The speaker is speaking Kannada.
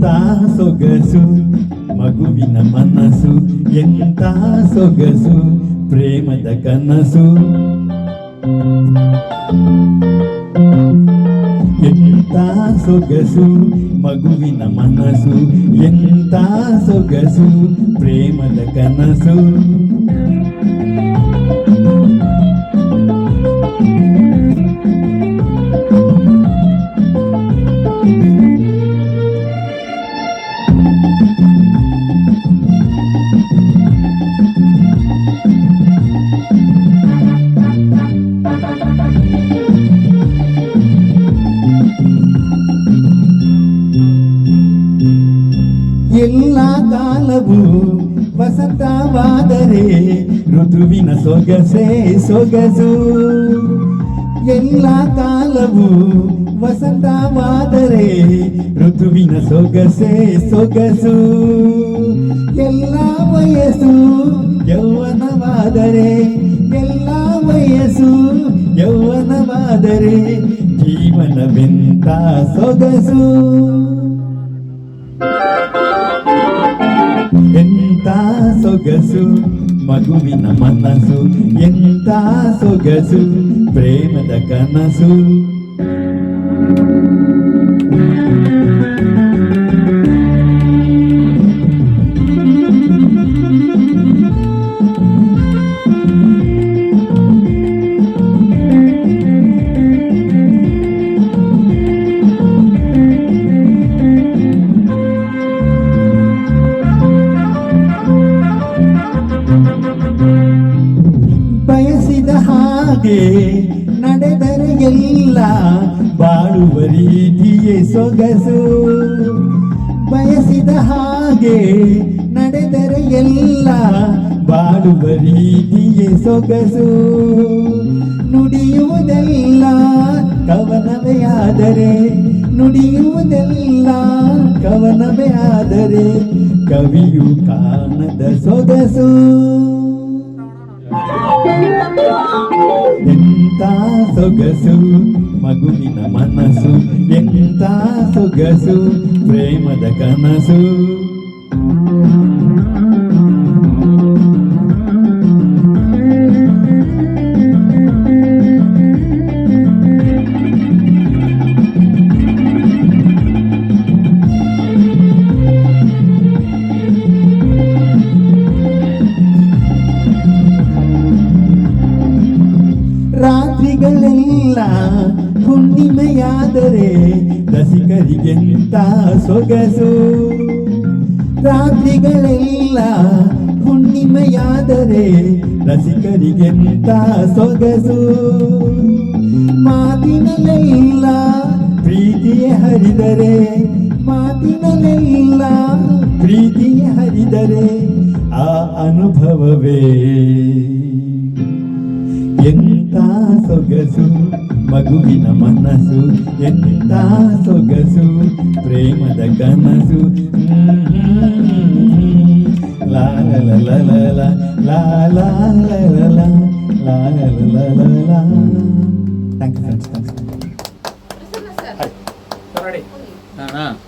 ಎಂತ ಸೊಗಸು ಮಗುವಿನ ಮನಸ್ಸು, ಎಂತ ಸೊಗಸು ಪ್ರೇಮದ ಕನಸು. ಎಂತ ಸೊಗಸು ಮಗುವಿನ ಮನಸ್ಸು, ಎಂತ ಸೊಗಸು ಪ್ರೇಮದ ಕನಸು. ಎಲ್ಲ ಕಾಲವು ವಸಂತವಾದರೆ ಋತುವಿನ ಸೊಗಸೇ ಸೊಗಸು. ಎಲ್ಲ ಕಾಲವು ವಸಂತವಾದರೆ ಋತುವಿನ ಸೊಗಸೇ ಸೊಗಸು. ಎಲ್ಲ ವಯಸ್ಸು ಯೌವನವಾದರೆ, ಎಲ್ಲ ವಯಸ್ಸು ಯೌವನವಾದರೆ ಜೀವನವೆಂತ ಸೊಗಸು. ಎಂತ ಸೊಗಸು ಮಗುವಿನ ಮನಸ್ಸು, ಎಂತ ಸೊಗಸು ಪ್ರೇಮದ ಕನಸು. ಬಯಸಿದ ಹಾಗೆ ನಡೆದರೆ ಎಲ್ಲ ಬಾಳುವ ರೀತಿಯೇ ಸೊಗಸು. ಬಯಸಿದ ಹಾಗೆ ನಡೆದರೆ ಎಲ್ಲ ಬಾಳುವ ರೀತಿಯೇ ಸೊಗಸು. ನುಡಿಯುವುದೆಲ್ಲ ಕವನವೇ ಆದರೆ, ನುಡಿಯುವುದೆಲ್ಲ ಕವನವೇ ಆದರೆ ಕವಿಯು ಕಾಣದ ಸೊಗಸು. ಎಂತ ಸೊಗಸು ಮಗುವಿನ ಮನಸ್ಸು, ಎಂತ ಸೊಗಸು ಪ್ರೇಮದ ಕನಸು. ರಾತ್ರಿಗಳೆಲ್ಲ ಹುಣ್ಣಿಮೆಯಾದರೆ ರಸಿಕರಿಗೆಂತ ಸೊಗಸು. ರಾತ್ರಿಗಳೆಲ್ಲ ಹುಣ್ಣಿಮೆಯಾದರೆ ರಸಿಕರಿಗೆಂತ ಸೊಗಸು. ಮಾತಿನಲ್ಲೆಲ್ಲ ಪ್ರೀತಿಯೇ ಹರಿದರೆ, ಮಾತಿನಲ್ಲೆಲ್ಲ ಪ್ರೀತಿಯೇ ಹರಿದರೆ ಆ ಅನುಭವವೇ ಎಂತ ಸೊಗಸು ಮಗುವಿನ ಮನಸ್ಸು, ಎಂತ ಸೊಗಸು ಪ್ರೇಮದ ಕನಸು. ಲಾ ಲಾ ಲಾ ಲಾ ಲಾ ಲಾ ಲಾ ಲಾ ಲಾ ಲಾ ಲಾ ಲಾ. Thank you friends, thanks.